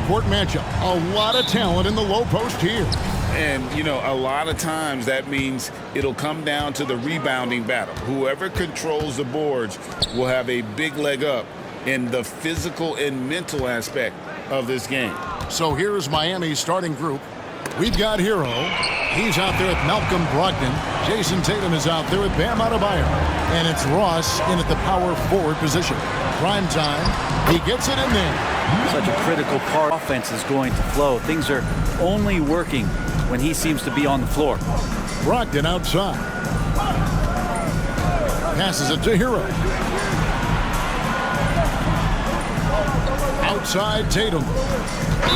court matchup. A lot of talent in the low post here. And, you know, a lot of times that means it'll come down to the rebounding battle. Whoever controls the boards will have a big leg up in the physical and mental aspect of this game. So here's Miami's starting group. We've got Hero. He's out there with Malcolm Brogdon. Jason Tatum is out there with Bam Adebayo. And it's Ross in at the power forward position. Prime time. He gets it in there. Such a critical part. Offense is going to flow. Things are only working when he seems to be on the floor. Brogdon outside. Passes it to Hero. Outside Tatum.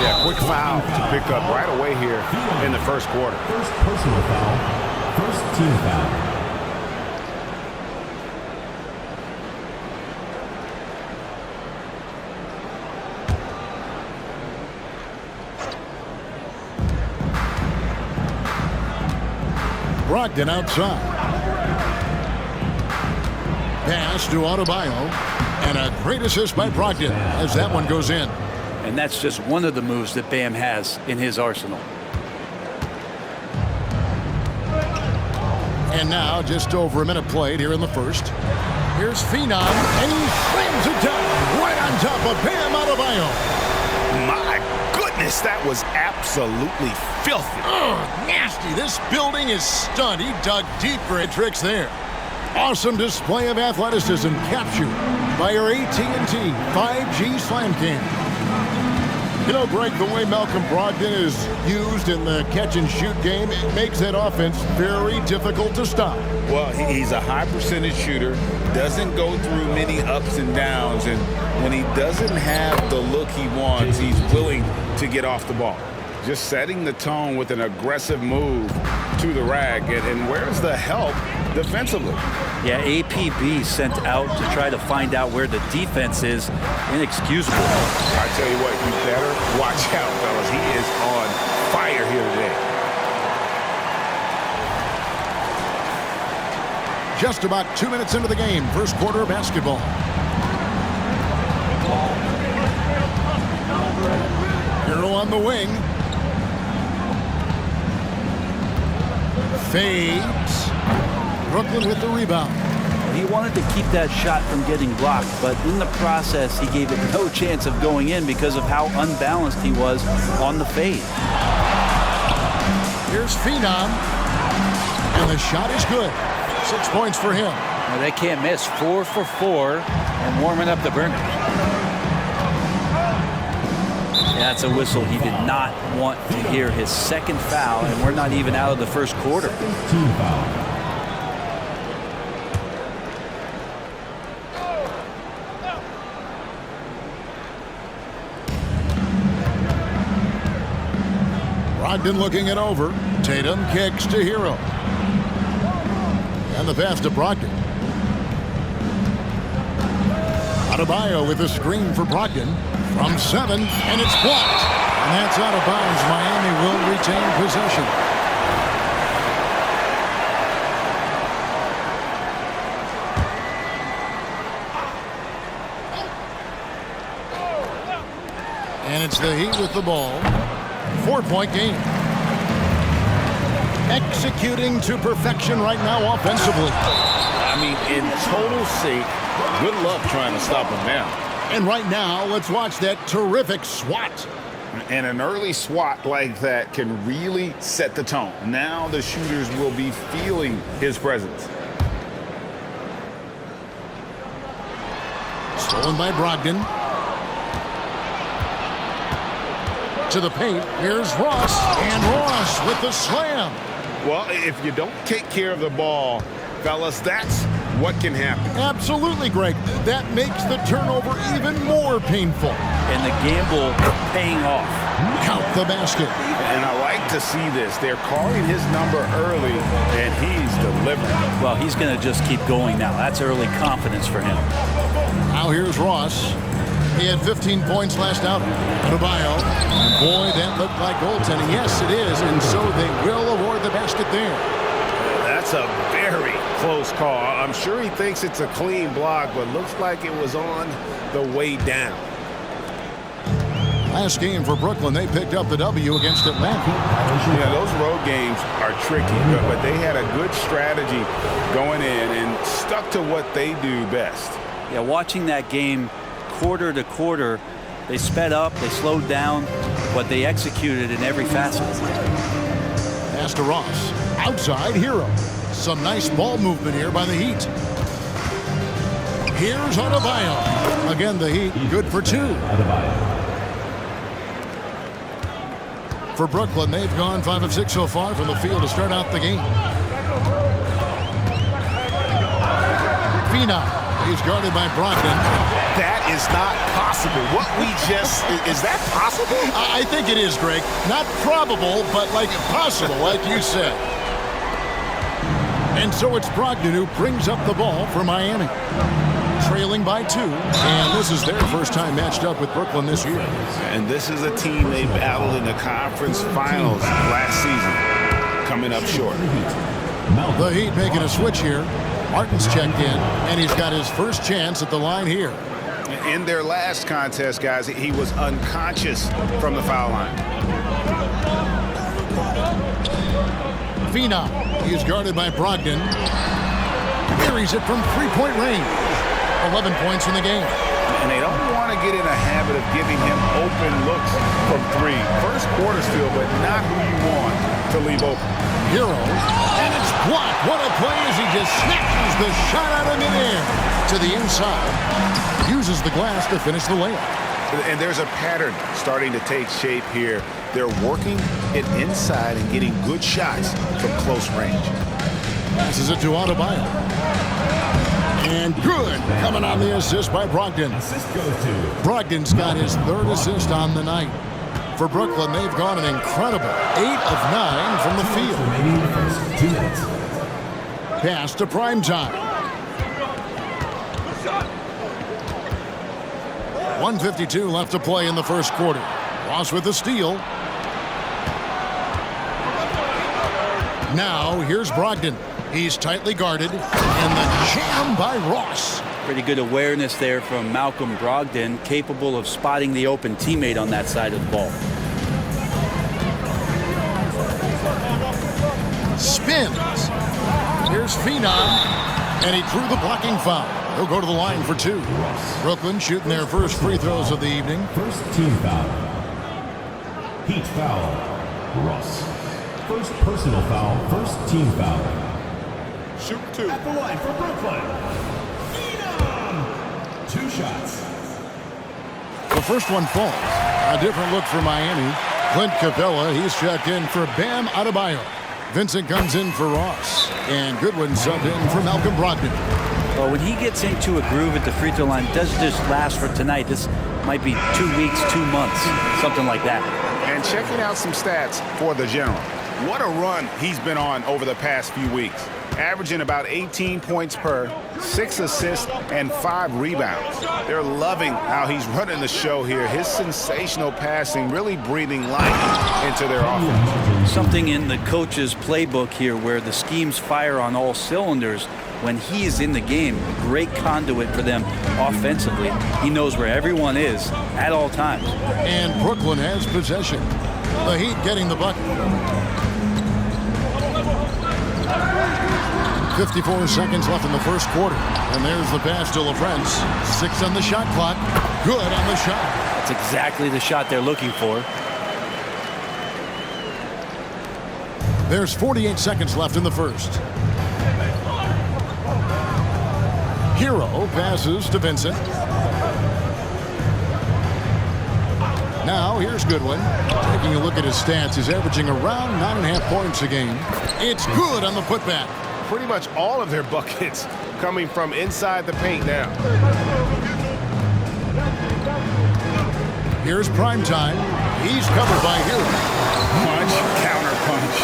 Yeah, quick foul to pick up right away here in the first quarter. First personal foul. First team foul. Brogdon outside. Pass to Adebayo. And a great assist by Brogdon as that one goes in. And that's just one of the moves that Bam has in his arsenal. And now just over a minute played here in the first. Here's Phenom, and he slams it down right on top of Bam Adebayo. My goodness, that was absolutely filthy. Ugh, nasty. This building is stunned. He dug deep for tricks there. Awesome display of athleticism captured by our AT&T 5G Slam Cam. You know, Greg, the way Malcolm Brogdon is used in the catch-and-shoot game, it makes that offense very difficult to stop. Well, he's a high percentage shooter, doesn't go through many ups and downs, and when he doesn't have the look he wants, he's willing to get off the ball. Just setting the tone with an aggressive move to the rack, and where's the help defensively? Yeah, APB sent out to try to find out where the defense is. Inexcusable. I tell you what, you better watch out, fellas. He is on fire here today. Just about 2 minutes into the game, first quarter of basketball. Hero on the wing. Fades. Brooklyn with the rebound. He wanted to keep that shot from getting blocked, but in the process, he gave it no chance of going in because of how unbalanced he was on the fade. Here's Phenom, and the shot is good. 6 points for him. Well, they can't miss. 4 for 4 and warming up the burners. That's a whistle he did not want to hear. His second foul, and we're not even out of the first quarter. Team foul. Brogdon looking it over. Tatum kicks to Hero. And the pass to Brogdon. Adebayo with a screen for Brogdon. From 7, and it's blocked. And that's out of bounds. Miami will retain possession. And it's the Heat with the ball. 4-point game. Executing to perfection right now offensively. I mean, in total sync, good luck trying to stop him now. And right now, let's watch that terrific swat. And an early swat like that can really set the tone. Now the shooters will be feeling his presence. Stolen by Brogdon. To the paint. Here's Ross. And Ross with the slam. Well, if you don't take care of the ball, fellas, that's what can happen. Absolutely, Greg. That makes the turnover even more painful. And the gamble paying off. Count the basket. And I like to see this. They're calling his number early, and he's delivering. Well, he's going to just keep going now. That's early confidence for him. Now here's Ross. He had 15 points last outing. Adebayo. And boy, that looked like goaltending. Yes, it is. And so they will award the basket there. That's a very close call. I'm sure he thinks it's a clean block, but looks like it was on the way down. Last game for Brooklyn, they picked up the W against Atlanta. Yeah, those road games are tricky, but they had a good strategy going in and stuck to what they do best. Yeah, watching that game quarter to quarter, they sped up, they slowed down, but they executed in every facet. Pass to Ross. Outside, Hero. Some nice ball movement here by the Heat. Here's Adebayo. Again, the Heat good for 2. For Brooklyn, they've gone 5 of 6 so far from the field to start out the game. Phenom. He's guarded by Brogdon. That is not possible. What we just, is that possible? I think it is, Greg. Not probable, but like possible, like you said. And so it's Brogdon who brings up the ball for Miami. Trailing by 2, and this is their first time matched up with Brooklyn this year. And this is a team they battled in the conference finals last season, coming up short. The Heat making a switch here. Martin's checked in, and he's got his first chance at the line here. In their last contest, guys, he was unconscious from the foul line. Phenom, he's guarded by Brogdon. Buries it from three-point range. 11 points in the game. And they don't want to get in a habit of giving him open looks from 3. First quarter still, but not who you want to leave open. Hero, and it's blocked. What a play as he just snatches the shot out of midair to the inside. Uses the glass to finish the layup. And there's a pattern starting to take shape here. They're working it inside and getting good shots from close range. Passes it to Adebayo. And good. Coming on the assist by Brogdon. Assist goes to Brogdon's got his 3rd assist on the night. For Brooklyn, they've gone an incredible 8 of 9 from the field. remaining in the first 2 minutes. Pass to Primetime. 1:52 left to play in the first quarter. Ross with the steal. Now here's Brogdon. He's tightly guarded, and the jam by Ross. Pretty good awareness there from Malcolm Brogdon, capable of spotting the open teammate on that side of the ball. Spins. Here's Phenom, and he drew the blocking foul. He'll go to the line for 2. Brooklyn shooting their first free throws of the evening. First team foul. Heat foul. Ross. First personal foul. First team foul. Shoot 2. At the line for Brooklyn. Phenom. 2 shots. The first one falls. A different look for Miami. Clint Capella, he's checked in for Bam Adebayo. Vincent comes in for Ross. And Goodwin subbed in for Malcolm Brogdon. Well, when he gets into a groove at the free throw line, it doesn't just last for tonight. This might be 2 weeks, 2 months, something like that. And checking out some stats for the General. What a run he's been on over the past few weeks. Averaging about 18 points per, 6 assists, and 5 rebounds. They're loving how he's running the show here. His sensational passing really breathing life into their offense. Something in the coach's playbook here where the schemes fire on all cylinders. When he is in the game, great conduit for them offensively. He knows where everyone is at all times. And Brooklyn has possession. The Heat getting the bucket. 54 seconds left in the first quarter. And there's the pass to LaFrance. 6 on the shot clock. Good on the shot. That's exactly the shot they're looking for. There's 48 seconds left in the first. Hero passes to Vincent. Now here's Goodwin. Taking a look at his stats, he's averaging around 9.5 points a game. It's good on the putback. Pretty much all of their buckets coming from inside the paint now. Here's Primetime. He's covered by Hero. Punch, counter punch.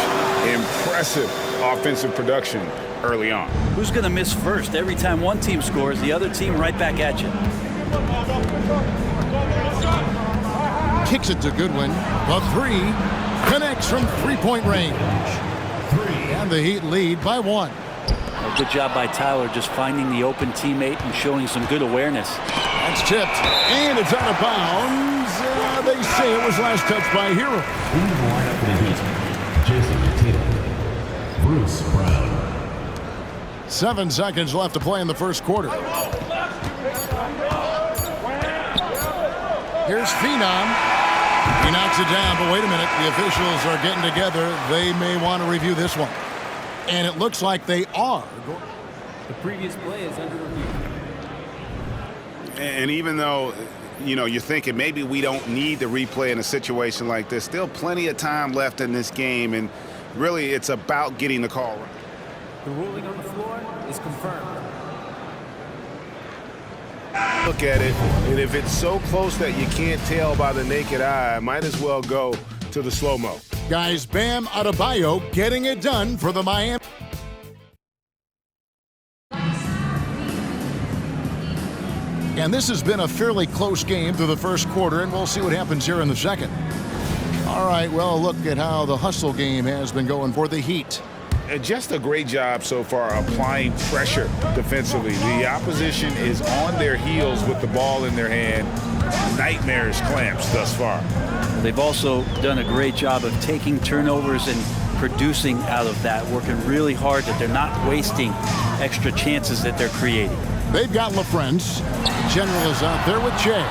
Impressive offensive production early on. Who's going to miss first? Every time one team scores, the other team right back at you. Kicks it to Goodwin. The 3 connects from three-point range. 3. And the Heat lead by 1. A good job by Tyler just finding the open teammate and showing some good awareness. That's tipped, and it's out of bounds. they say it was last touched by a hero. In the lineup for the Heat, Jason Tatum, Bruce Brown. 7 seconds left to play in the first quarter. Here's Phenom. He knocks it down, but wait a minute. The officials are getting together. They may want to review this one. And it looks like they are. The previous play is under review. And even though, you know, you're thinking maybe we don't need the replay in a situation like this, still plenty of time left in this game, and really it's about getting the call right. The ruling on the floor is confirmed. Look at it, and if it's so close that you can't tell by the naked eye, might as well go to the slow-mo. Guys, Bam Adebayo getting it done for the Miami. And this has been a fairly close game through the first quarter, and we'll see what happens here in the second. All right, well, look at how the hustle game has been going for the Heat. Just a great job so far applying pressure defensively. The opposition is on their heels with the ball in their hand. Nightmarish clamps thus far. They've also done a great job of taking turnovers and producing out of that, working really hard that they're not wasting extra chances that they're creating. They've got LaFrance. General is out there with Jay.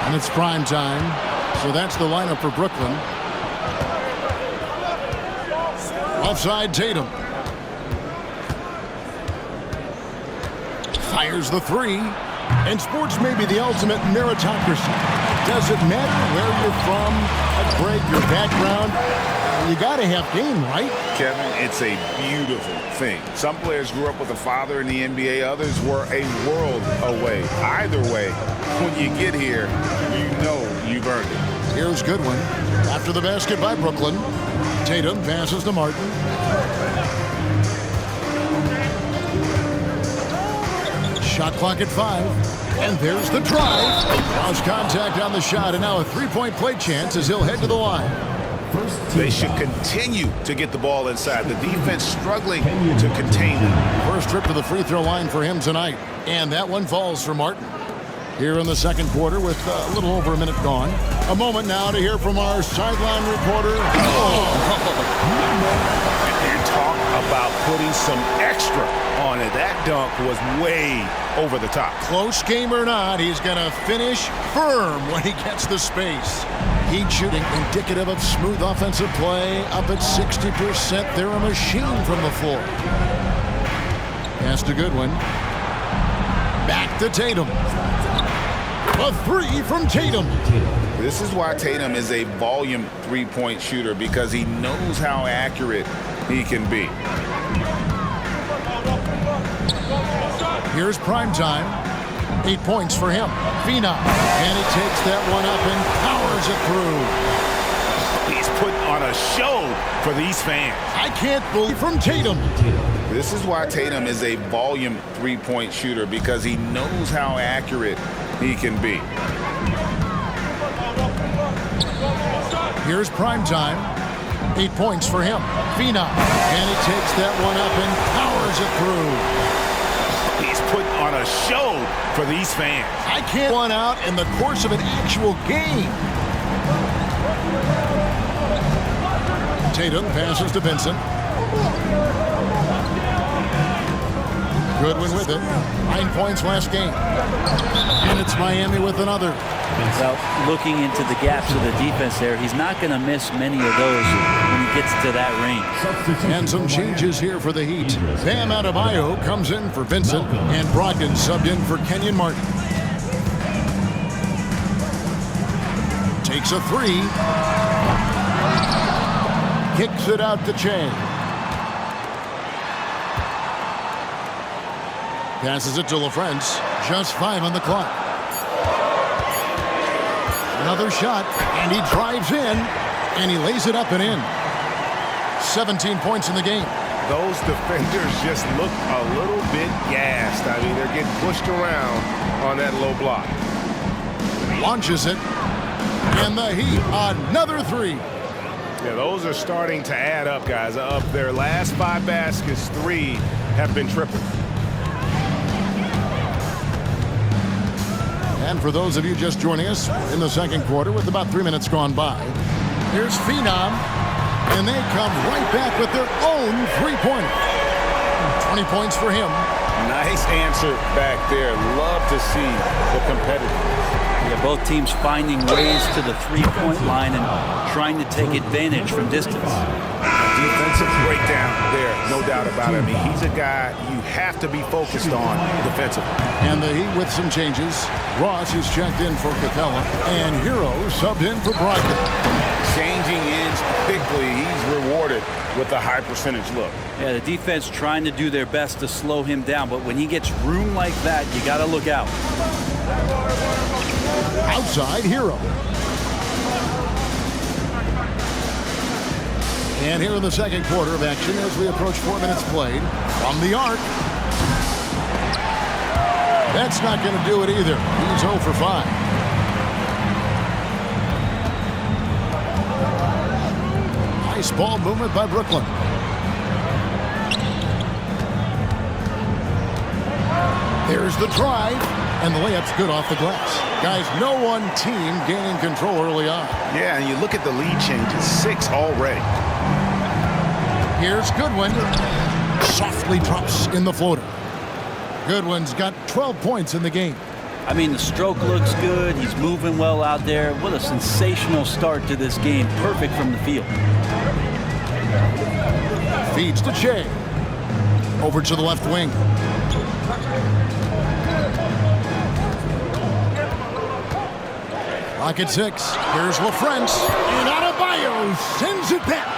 And it's prime time. So that's the lineup for Brooklyn. Left side, Tatum. Fires the three. And sports may be the ultimate meritocracy. Doesn't matter where you're from, Greg, your background. You got to have game, right? Kevin, it's a beautiful thing. Some players grew up with a father in the NBA. Others were a world away. Either way, when you get here, you know you've earned it. Here's Goodwin. After the basket by Brooklyn. Tatum passes to Martin. Shot clock at 5. And there's the drive. Lost contact on the shot, and now a three-point play chance as he'll head to the line. They should continue to get the ball inside. The defense struggling to contain them. First trip to the free throw line for him tonight. And that one falls for Martin. Here in the second quarter with a little over a minute gone. A moment now to hear from our sideline reporter. And talk about putting some extra on it. That dunk was way over the top. Close game or not, he's going to finish firm when he gets the space. Heat shooting indicative of smooth offensive play. Up at 60%. They're a machine from the floor. Pass to Goodwin. Back to Tatum. A three from Tatum. This is why Tatum is a volume three-point shooter, because he knows how accurate he can be. Here's prime time. 8 points for him. Phenom. And he takes that one up and powers it through. He's putting on a show for these fans. I can't believe from Tatum. This is why Tatum is a volume three-point shooter, because he knows how accurate he can be. Here's prime time. 8 points for him. Phenom. And he takes that one up and powers it through. He's putting on a show for these fans. I can't one out in the course of an actual game. Tatum passes to Vincent. Goodwin with it. 9 points last game. And it's Miami with another. Well, looking into the gaps of the defense there, he's not going to miss many of those when he gets to that range. And some changes here for the Heat. Bam Adebayo comes in for Vincent, and Brogdon subbed in for Kenyon Martin. Takes a three. Kicks it out to Che. Passes it to LaFrance. Just 5 on the clock. Another shot, and he drives in, and he lays it up and in. 17 points in the game. Those defenders just look a little bit gassed. I mean, they're getting pushed around on that low block. Launches it, and the Heat, another three. Yeah, those are starting to add up, guys. Of their last 5 baskets, 3 have been triple. And for those of you just joining us in the second quarter with about 3 minutes gone by, here's Phenom, and they come right back with their own three-pointer. 20 points for him. Nice answer back there. Love to see the competitiveness. Yeah, both teams finding ways to the three-point line and trying to take advantage from distance. Defensive breakdown there, no doubt about it. I mean, he's a guy you have to be focused on defensively. And the Heat with some changes. Ross is checked in for Capella, and Hero subbed in for Brogdon. Changing ends quickly. He's rewarded with a high percentage look. Yeah, the defense trying to do their best to slow him down, but when he gets room like that, you got to look out. Outside Hero. And here in the second quarter of action as we approach 4 minutes played from the arc. That's not going to do it either. He's 0 for 5. Nice ball movement by Brooklyn. There's the drive, and the layup's good off the glass. Guys, no one team gaining control early on. Yeah, and you look at the lead changes, 6 already. Here's Goodwin. Softly drops in the floater. Goodwin's got 12 points in the game. I mean, the stroke looks good. He's moving well out there. What a sensational start to this game. Perfect from the field. Feeds to Che. Over to the left wing. Pocket 6. Here's LaFrance. And Adebayo sends it back.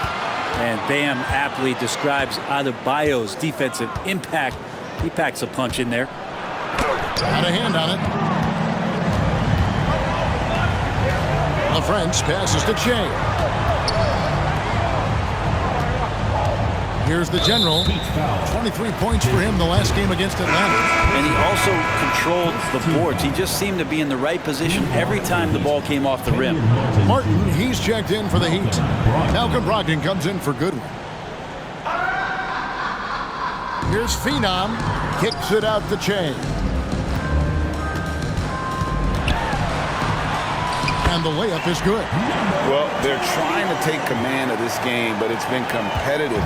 And Bam aptly describes Adebayo's defensive impact. He packs a punch in there. Got a hand on it. LaFrance passes to Che. Here's the general. 23 points for him the last game against Atlanta. And he also controlled the boards. He just seemed to be in the right position every time the ball came off the rim. Martin, he's checked in for the Heat. Malcolm Brogdon comes in for Goodwin. Here's Phenom. Kicks it out to Che. And the layup is good. Well, they're trying to take command of this game, but it's been competitive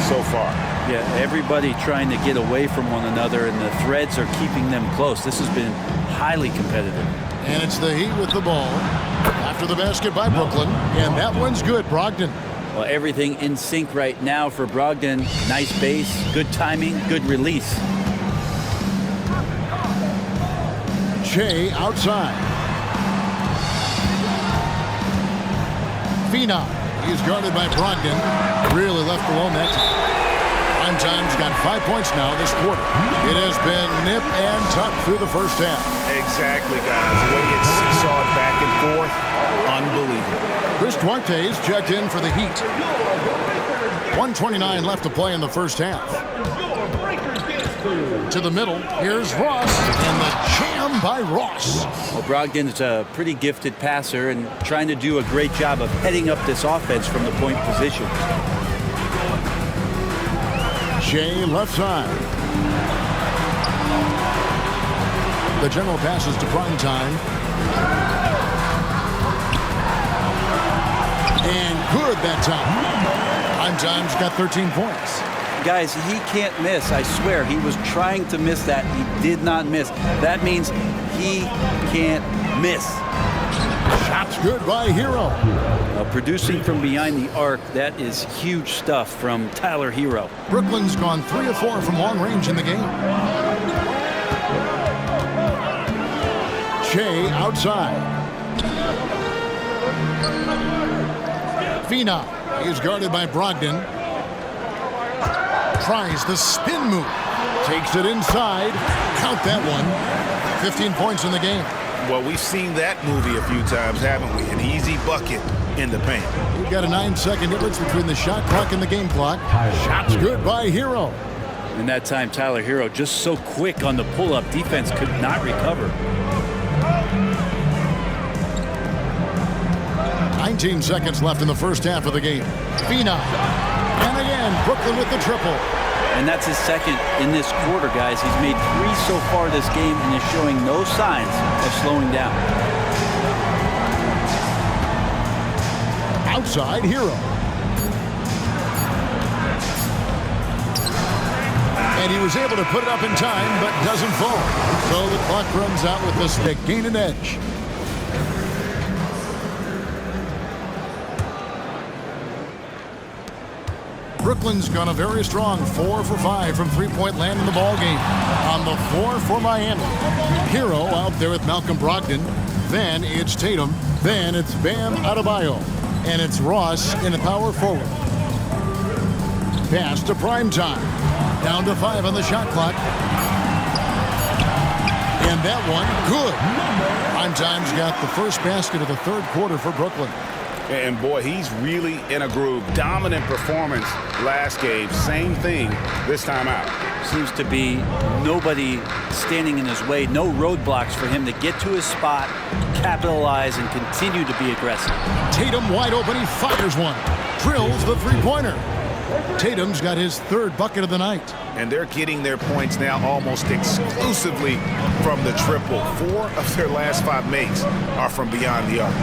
so far. Yeah, everybody trying to get away from one another, and the threads are keeping them close. This has been highly competitive. And it's the Heat with the ball. After the basket by Brooklyn. And that one's good, Brogdon. Well, everything in sync right now for Brogdon. Nice base, good timing, good release. Che outside. Phenom. He's guarded by Brogdon. Really left alone that time. Time's got 5 points now this quarter. It has been nip and tuck through the first half. Exactly, guys. The way it's seesawed back and forth, unbelievable. Chris Duarte's checked in for the Heat. 1:29 left to play in the first half. To the middle, here's Ross, and the jam by Ross. Well, Brogdon's a pretty gifted passer and trying to do a great job of heading up this offense from the point position. Che left side. The general passes to Primetime. And good that time. Primetime's got 13 points. Guys, he can't miss. I swear, he was trying to miss that. He did not miss. That means he can't miss. Shots good by Hero. Producing from behind the arc, that is huge stuff from Tyler Hero. Brooklyn's gone 3 of 4 from long range in the game. Che outside. Phenom is guarded by Brogdon. Tries the spin move. Takes it inside. Count that one. 15 points in the game. Well, we've seen that movie a few times, haven't we? An easy bucket in the paint. We've got a 9-second difference between the shot clock and the game clock. Shots good by Hero. And that time, Tyler Hero just so quick on the pull-up. Defense could not recover. 19 seconds left in the first half of the game. Phenom. And again, Brooklyn with the triple. And that's his second in this quarter, guys. He's made 3 so far this game and is showing no signs of slowing down. Outside, Hero. And he was able to put it up in time, but doesn't fall. So the clock runs out with the stick. Gain an edge. Brooklyn's gone a very strong 4 for 5 from three-point land in the ballgame. On the floor for Miami. Hero out there with Malcolm Brogdon. Then it's Tatum. Then it's Bam Adebayo. And it's Ross in the power forward. Pass to Primetime. Down to 5 on the shot clock. And that one, good. Primetime's got the first basket of the third quarter for Brooklyn. And boy, he's really in a groove. Dominant performance last game. Same thing this time out. Seems to be nobody standing in his way. No roadblocks for him to get to his spot, capitalize, and continue to be aggressive. Tatum wide open. He fires one. Drills the three-pointer. Tatum's got his third bucket of the night. And they're getting their points now almost exclusively from the triple. 4 of their last 5 makes are from beyond the arc.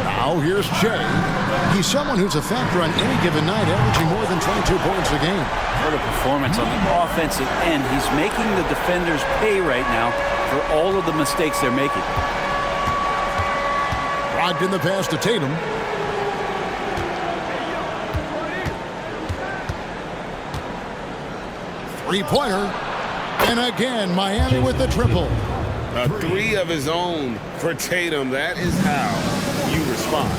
Now here's Shea. He's someone who's a factor on any given night, averaging more than 22 points a game. What a performance on the offensive end. He's making the defenders pay right now for all of the mistakes they're making. Brogdon the pass to Tatum. Three-pointer. And again, Miami with the triple. A 3 of his own for Tatum. That is how you respond.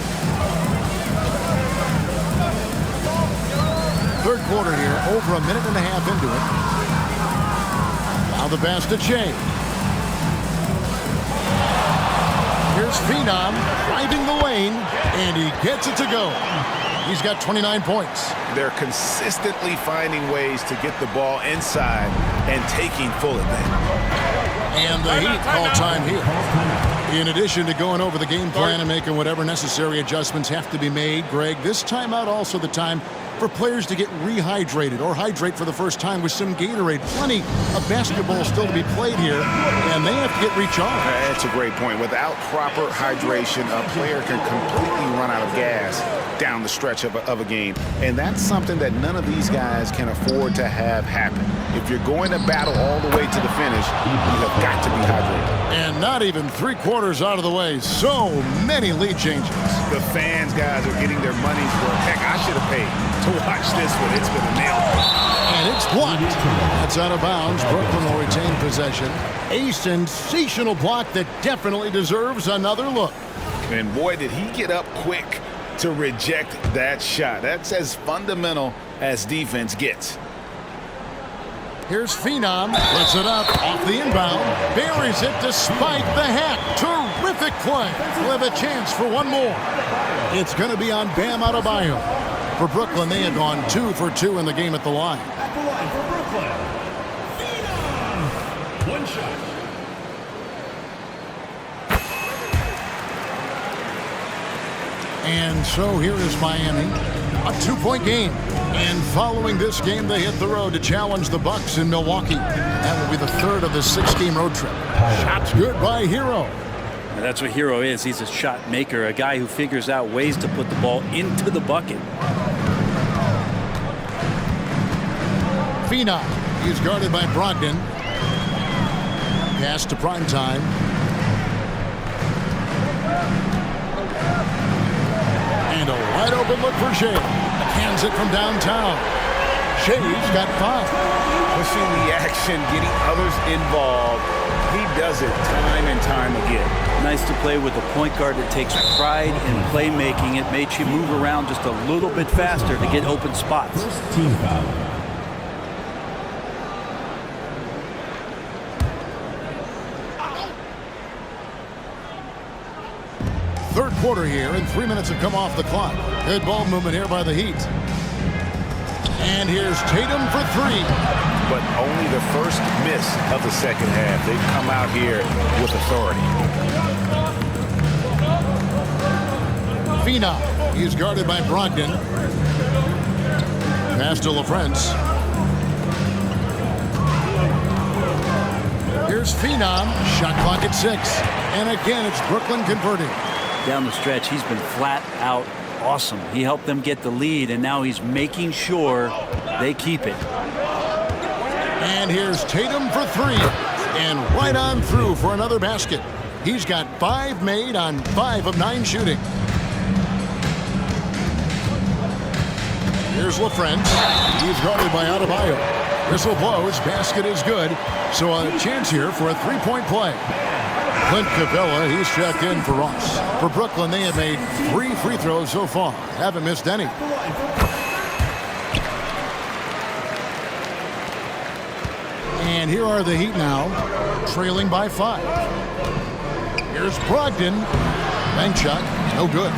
Third quarter here, over a minute and a half into it. Now the pass to Shea. Here's Phenom driving the lane, and he gets it to go. He's got 29 points. They're consistently finding ways to get the ball inside and taking full advantage. And the Heat call time here. In addition to going over the game plan and making whatever necessary adjustments have to be made, Greg, this timeout also the time for players to get rehydrated or hydrate for the first time with some Gatorade. Plenty of basketball still to be played here, and they have to get recharged. That's a great point. Without proper hydration, a player can completely run out of gas down the stretch of a game. And that's something that none of these guys can afford to have happen. If you're going to battle all the way to the finish, you have got to be hydrated. And not even 3/4 out of the way. So many lead changes. The fans, guys, are getting their money's worth. Heck, I should have paid to watch this one. It's been a nail. And it's blocked. That's out of bounds. Brooklyn will retain possession. A sensational block that definitely deserves another look. And boy, did he get up quick to reject that shot. That's as fundamental as defense gets. Here's Phenom. Puts it up off the inbound. Buries it despite the hack. Terrific play. We'll have a chance for one more. It's going to be on Bam Adebayo. For Brooklyn, they have gone 2 for 2 in the game at the line. At the line for Brooklyn, Phenom. One shot. And so here is Miami, a 2-point game. And following this game, they hit the road to challenge the Bucks in Milwaukee. That will be the third of the 6-game road trip. Shots good by Hero. And that's what Hero is. He's a shot maker, a guy who figures out ways to put the ball into the bucket. Phenom, he's guarded by Brogdon. Pass to Primetime. And a wide open look for Shea. Hands it from downtown. Shea's got 5. Pushing the action, getting others involved. He does it time and time again. Nice to play with a point guard that takes pride in playmaking. It made you move around just a little bit faster to get open spots. First team foul. Third quarter here, and 3 minutes have come off the clock. Good ball movement here by the Heat. And here's Tatum for 3. But only the first miss of the second half. They've come out here with authority. Phenom, he's guarded by Brogdon. Pass to LaFrance. Here's Phenom. Shot clock at 6. And again, it's Brooklyn converting. Down the stretch, he's been flat out awesome. He helped them get the lead, and now he's making sure they keep it. And here's Tatum for 3. And right on through for another basket. He's got 5 made on 5 of 9 shooting. Here's LaFrentz. He's guarded by Adebayo. Whistle blows. Basket is good. So a chance here for a 3-point play. Clint Capella, he's checked in for Ross. For Brooklyn, they have made 3 free throws so far. Haven't missed any. And here are the Heat now, trailing by 5. Here's Brogdon. Bank shot, no good.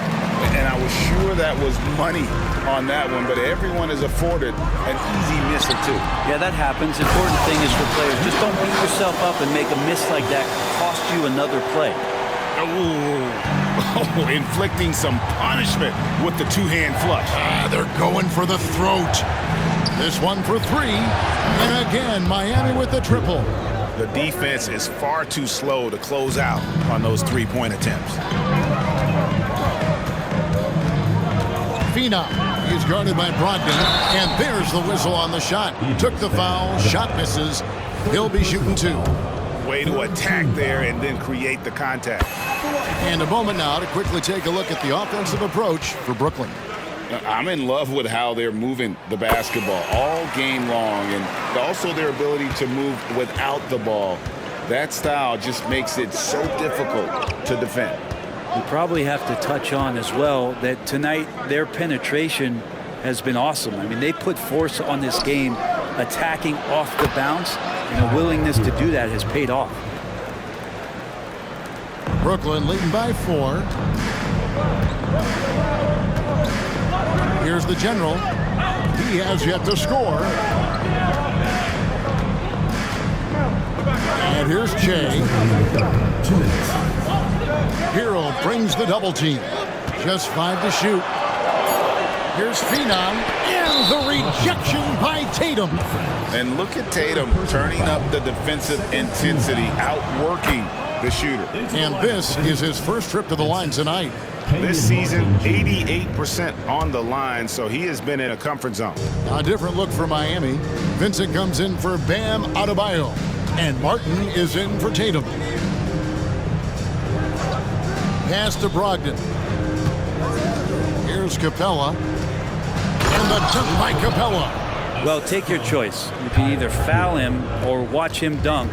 And I was sure that was money on that one, but everyone is afforded an easy miss or 2. Yeah, that happens. Important thing is for players, just don't beat yourself up and make a miss like that cost you another play. Oh, inflicting some punishment with the 2-hand flush. They're going for the throat. This one for 3. And again, Miami with the triple. The defense is far too slow to close out on those 3-point attempts. Phenom. He's guarded by Brogdon. And there's the whistle on the shot. Took the foul. Shot misses. He'll be shooting 2. Way to attack there and then create the contact. And a moment now to quickly take a look at the offensive approach for Brooklyn. I'm in love with how they're moving the basketball all game long, and also their ability to move without the ball. That style just makes it so difficult to defend. We probably have to touch on as well that tonight their penetration has been awesome. I mean, they put force on this game, attacking off the bounce, and a willingness to do that has paid off. Brooklyn leading by 4. Here's the general. He has yet to score. And here's Che. Hero brings the double team. Just 5 to shoot. Here's Phenom. And the rejection by Tatum. And look at Tatum turning up the defensive intensity, outworking the shooter. And this is his first trip to the line tonight. This season, 88% on the line, so he has been in a comfort zone. A different look for Miami. Vincent comes in for Bam Adebayo. And Martin is in for Tatum. Pass to Brogdon. Here's Capella. And the dunk by Capella. Well, take your choice. You can either foul him or watch him dunk.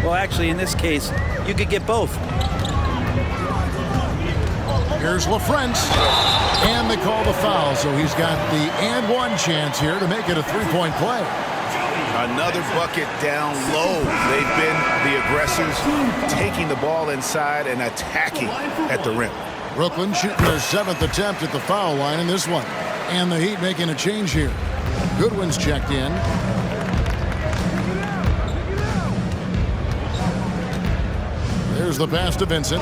Well, actually, in this case, you could get both. Here's LaFrentz. And they call the foul, so he's got the and one chance here to make it a 3-point play. Another bucket down low. They've been the aggressors, taking the ball inside and attacking at the rim. Brooklyn shooting their 7th attempt at the foul line in this one. And the Heat making a change here. Goodwin's checked in. There's the pass to Vincent.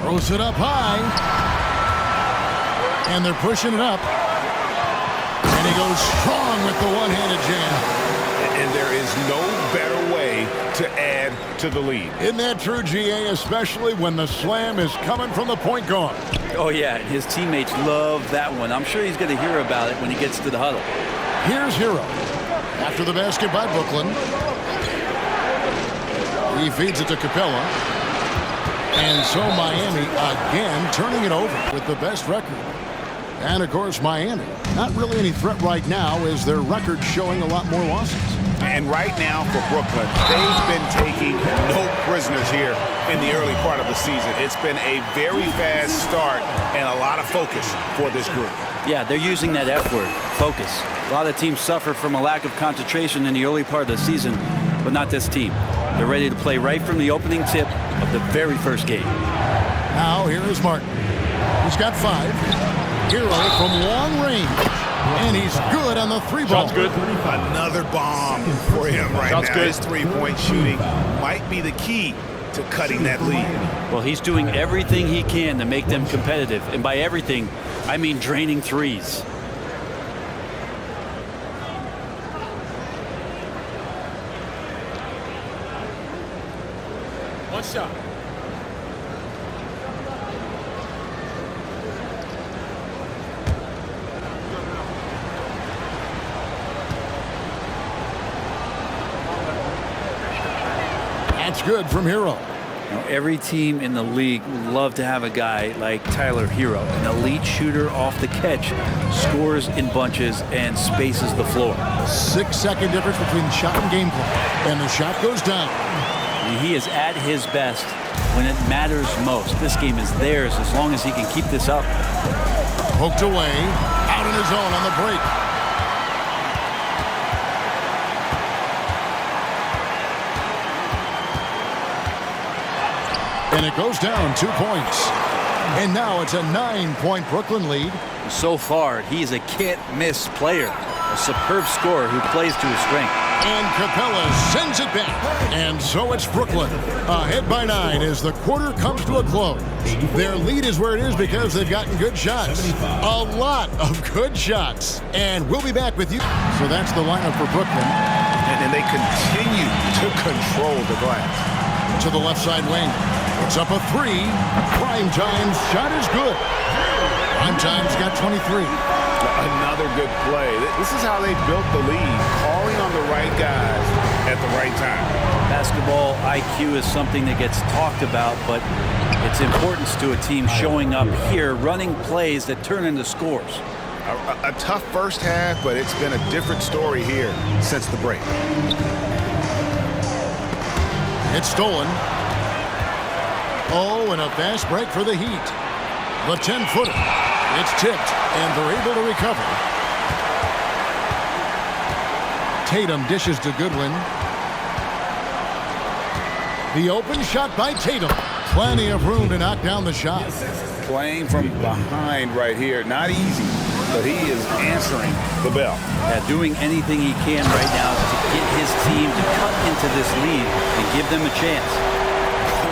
Throws it up high. And they're pushing it up. And he goes strong with the one-handed jam. And there is no better way to add to the lead. Isn't that true, GA, especially when the slam is coming from the point guard? Oh, yeah, his teammates love that one. I'm sure he's going to hear about it when he gets to the huddle. Here's Hero. After the basket by Brooklyn. He feeds it to Capella. And so Miami again turning it over with the best record. And, of course, Miami. Not really any threat right now as their record showing a lot more losses. And right now for Brooklyn, they've been taking no prisoners here in the early part of the season. It's been a very fast start and a lot of focus for this group. Yeah, they're using that F word, focus. A lot of teams suffer from a lack of concentration in the early part of the season, but not this team. They're ready to play right from the opening tip of the very first game. Now here is Martin. He's got 5. Hero from long range. And he's good on the 3-ball. Shot's good. Another bomb for him right Shot's now. good. His 3-point shooting might be the key to cutting that lead. Well, he's doing everything he can to make them competitive. And by everything, I mean draining threes. Nice shot. That's good from Hero. Now, every team in the league would love to have a guy like Tyler Hero, an elite shooter off the catch, scores in bunches and spaces the floor. 6-second difference between shot and gameplay. And the shot goes down. He is at his best when it matters most. This game is theirs as long as he can keep this up. Poked away, out in his own on the break. And it goes down 2 points. And now it's a 9-point Brooklyn lead. So far, he is a can't-miss player, a superb scorer who plays to his strength. And Capella sends it back. And so it's Brooklyn, ahead by 9 as the quarter comes to a close. Their lead is where it is because they've gotten good shots. A lot of good shots. And we'll be back with you. So that's the lineup for Brooklyn. And they continue to control the glass. To the left side wing. It's up a 3. Prime Time's shot is good. Prime Time's got 23. Another good play. This is how they built the lead, calling on the right guys at the right time. Basketball IQ is something that gets talked about, but its importance to a team showing up here, running plays that turn into scores. A tough first half, but it's been a different story here since the break. It's stolen. Oh, and a fast break for the Heat. The 10-footer. It's tipped, and they're able to recover. Tatum dishes to Goodwin. The open shot by Tatum. Plenty of room to knock down the shot. Playing from behind right here. Not easy, but he is answering the bell. Yeah, doing anything he can right now to get his team to cut into this lead and give them a chance.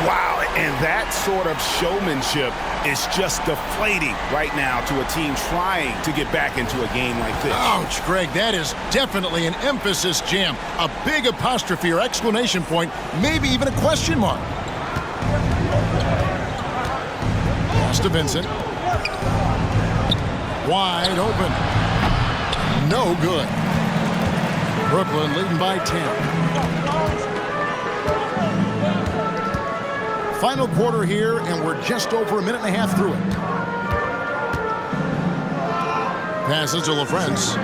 Wow, and that sort of showmanship is just deflating right now to a team trying to get back into a game like this. Ouch, Greg, that is definitely an emphasis jam. A big apostrophe or exclamation point, maybe even a question mark. Pass to Vincent. Wide open. No good. Brooklyn leading by 10. Final quarter here, and we're just over a minute and a half through it. Passes to LaFrance.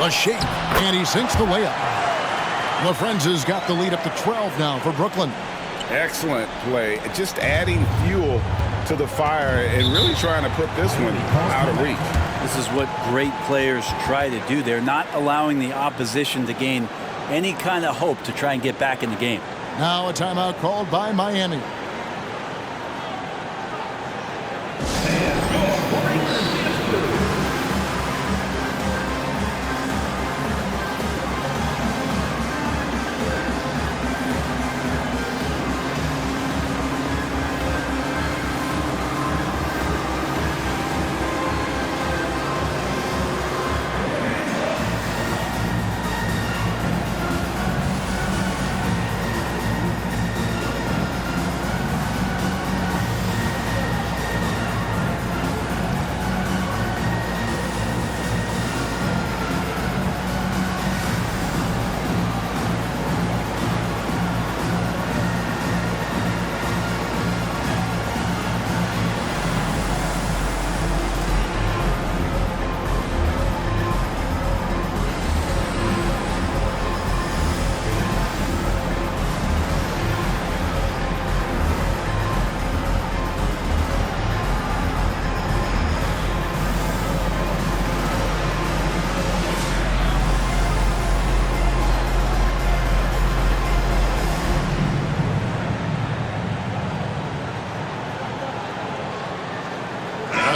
A shake, and he sinks the layup. LaFrance has got the lead up to 12 now for Brooklyn. Excellent play. Just adding fuel to the fire and really trying to put this one out of reach. This is what great players try to do. They're not allowing the opposition to gain any kind of hope to try and get back in the game. Now a timeout called by Miami.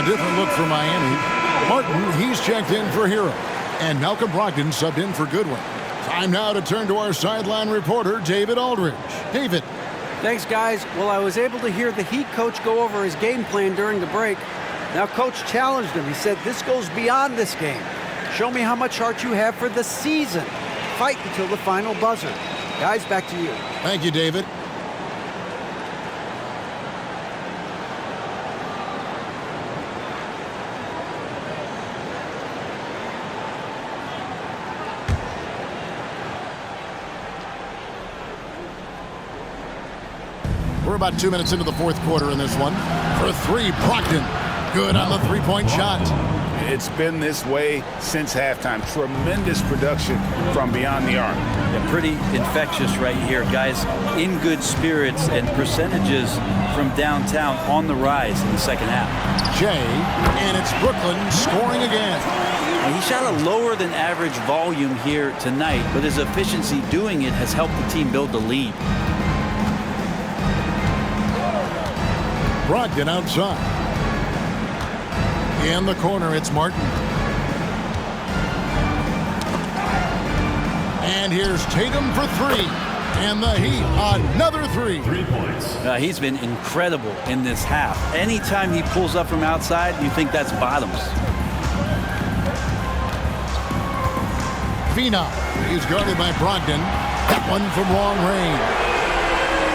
Different look for Miami. Martin, he's checked in for Hero. And Malcolm Brogdon subbed in for Goodwin. Time now to turn to our sideline reporter, David Aldridge. David. Thanks, guys. Well, I was able to hear the Heat coach go over his game plan during the break. Now, Coach challenged him. He said, this goes beyond this game. Show me how much heart you have for the season. Fight until the final buzzer. Guys, back to you. Thank you, David. We're about 2 minutes into the fourth quarter in this one. For three, Brogdon. Good on the three-point shot. It's been this way since halftime. Tremendous production from beyond the arc. Yeah, pretty infectious right here. Guys in good spirits and percentages from downtown on the rise in the second half. Jay, and it's Brooklyn scoring again. Now, he shot a lower than average volume here tonight, but his efficiency doing it has helped the team build the lead. Brogdon outside. In the corner, it's Martin. And here's Tatum for three. And the Heat, another three. 3 points. He's been incredible in this half. Anytime he pulls up from outside, you think that's bottoms. Phenom, he's guarded by Brogdon. That one from long range.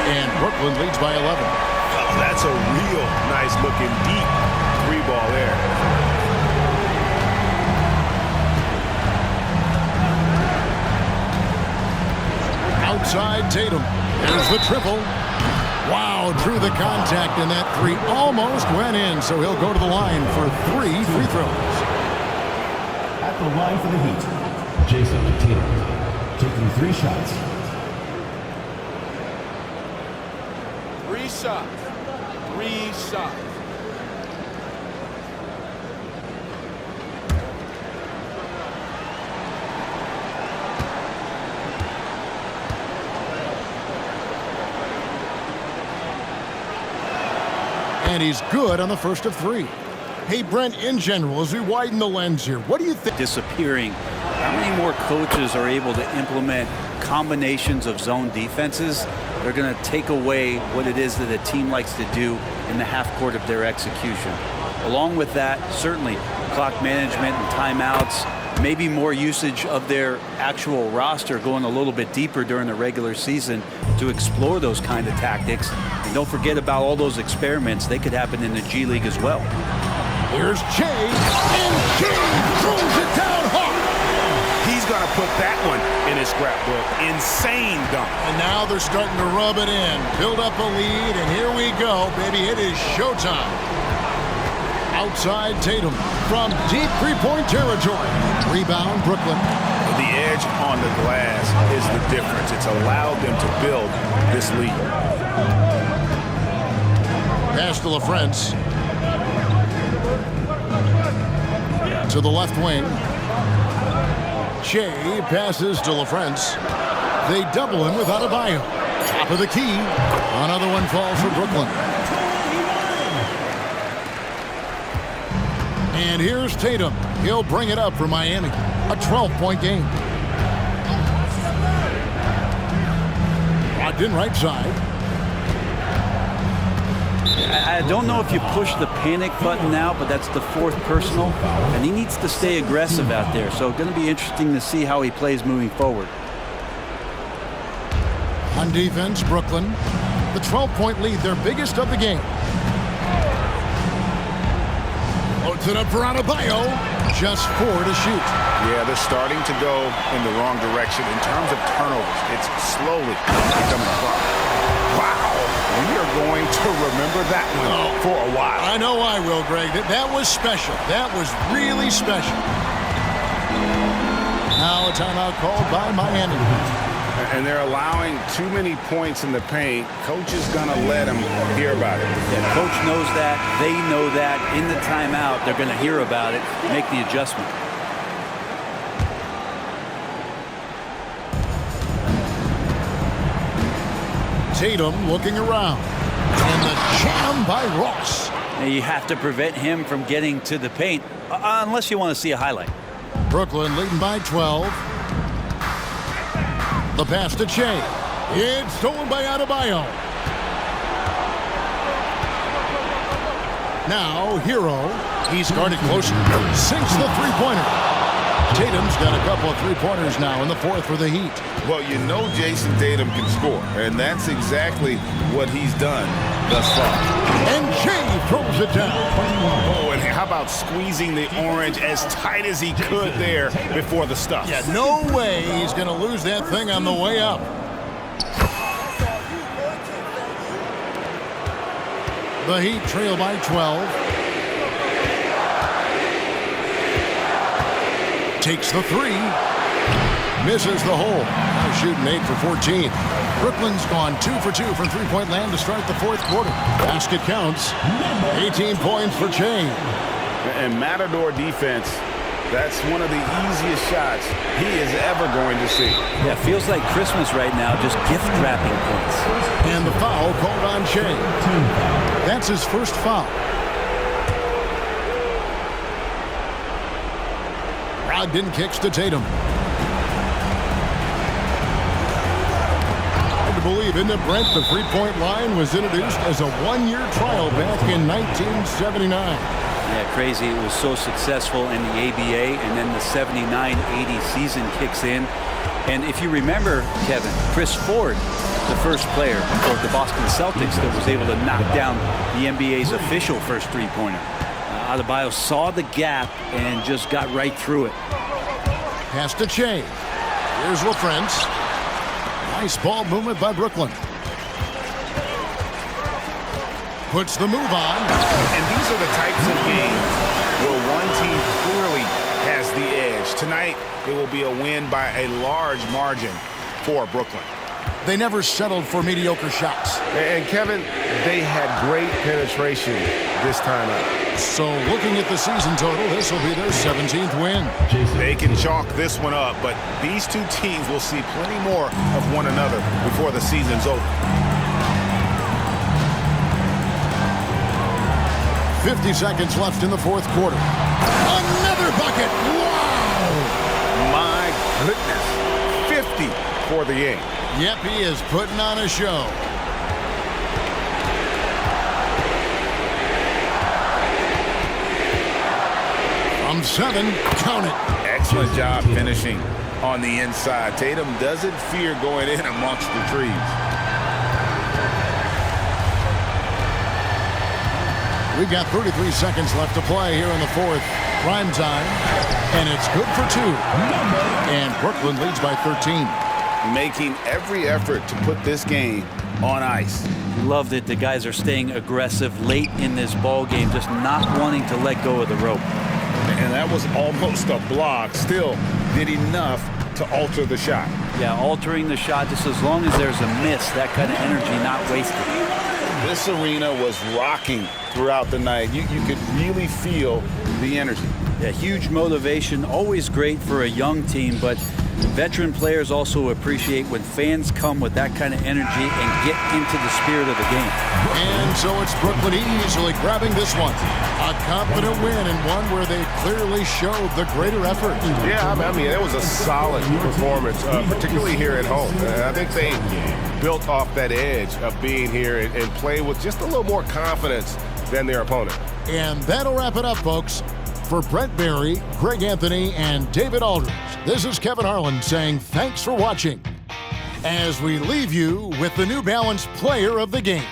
And Brooklyn leads by 11. Oh, that's a real nice looking deep three ball there. Outside Tatum. There's the triple. Wow, drew the contact, and that three almost went in, so he'll go to the line for 3 free throws. At the line for the Heat, Jason Tatum taking 3 shots. 3 shots. 3 shots. And he's good on the first of 3. Hey, Brent, in general, as we widen the lens here, what do you think? Disappearing. How many more coaches are able to implement combinations of zone defenses? They're going to take away what it is that a team likes to do in the half court of their execution. Along with that, certainly clock management and timeouts, maybe more usage of their actual roster going a little bit deeper during the regular season to explore those kind of tactics. And don't forget about all those experiments. They could happen in the G League as well. Here's Jay, and Jay throws it down hard. He's going to put that one in his scrapbook. Insane dunk. And now they're starting to rub it in, build up a lead, and here we go, baby. It is showtime. Outside Tatum from deep three-point territory. Rebound, Brooklyn. The edge on the glass is the difference. It's allowed them to build this lead. Pass to LaFrance. To the left wing. Shea passes to LaFrance. They double him with Adebayo. Top of the key. Another one falls for Brooklyn. And here's Tatum. He'll bring it up for Miami. A 12-point game. Brogdon right side. I don't know if you push the panic button now, but that's the 4th personal, and he needs to stay aggressive out there. So going to be interesting to see how he plays moving forward. On defense, Brooklyn. The 12-point lead, their biggest of the game. Loads it up for Adebayo. Just 4 to shoot. Yeah, they're starting to go in the wrong direction in terms of turnovers. It's slowly becoming a problem. Wow, we are going to remember that one for a while. I know I will, Greg. That was special. That was really special. Now a timeout called by Miami. And they're allowing too many points in the paint. Coach is going to let them hear about it. Yeah, coach knows that. They know that. In the timeout, they're going to hear about it, make the adjustment. Tatum looking around. And the jam by Ross. Now you have to prevent him from getting to the paint, unless you want to see a highlight. Brooklyn leading by 12. The pass to Shea. It's stolen by Adebayo. Now, Hero. He's guarded closer. Sinks the three-pointer. Tatum's got a couple of three-pointers now in the fourth for the Heat. Well, you know Jason Tatum can score, and that's exactly what he's done thus far. And Jay throws it down. Oh, and how about squeezing the orange as tight as he could there before the stuff? Yeah, no way he's going to lose that thing on the way up. The Heat trail by 12. Takes the three. Misses the hole. Now shooting 8 for 14. Brooklyn's gone 2 for 2 from three-point land to start the fourth quarter. Basket counts. 18 points for Che. And Matador defense, that's one of the easiest shots he is ever going to see. Yeah, feels like Christmas right now, just gift wrapping points. And the foul called on Che. That's his first foul. Brogdon kicks to Tatum. Hard to believe, isn't it, Brent? The three-point line was introduced as a one-year trial back in 1979. Yeah, crazy. It was so successful in the ABA, and then the 79-80 season kicks in. And if you remember, Kevin, Chris Ford, the first player for the Boston Celtics that was able to knock down the NBA's official first three-pointer. Adebayo saw the gap and just got right through it. Pass to Che. Here's LaFrance. Nice ball movement by Brooklyn. Puts the move on. And these are the types of games where one team clearly has the edge. Tonight, it will be a win by a large margin for Brooklyn. They never settled for mediocre shots. And Kevin, they had great penetration this time out. So looking at the season total, this will be their 17th win. They can chalk this one up, but these two teams will see plenty more of one another before the season's over. 50 seconds left in the fourth quarter. Another bucket! Wow! My goodness. 50 for the game. Yep, he is putting on a show. From 7, count it. Excellent job finishing on the inside. Tatum doesn't fear going in amongst the trees. We've got 33 seconds left to play here in the fourth. Prime time. And it's good for 2. And Brooklyn leads by 13. Making every effort to put this game on ice. Loved it. The guys are staying aggressive late in this ball game, just not wanting to let go of the rope. And that was almost a block. Still did enough to alter the shot. Yeah, altering the shot just as long as there's a miss, that kind of energy not wasted. This arena was rocking throughout the night. You could really feel the energy. Yeah, huge motivation, always great for a young team, but veteran players also appreciate when fans come with that kind of energy and get into the spirit of the game. And so it's Brooklyn easily grabbing this one. A confident win and one where they clearly showed the greater effort. Yeah, I mean, it was a solid performance, particularly here at home. I think they built off that edge of being here and play with just a little more confidence than their opponent. And that'll wrap it up, folks. For Brent Barry, Greg Anthony, and David Aldridge, this is Kevin Harlan saying thanks for watching as we leave you with the New Balance Player of the Game.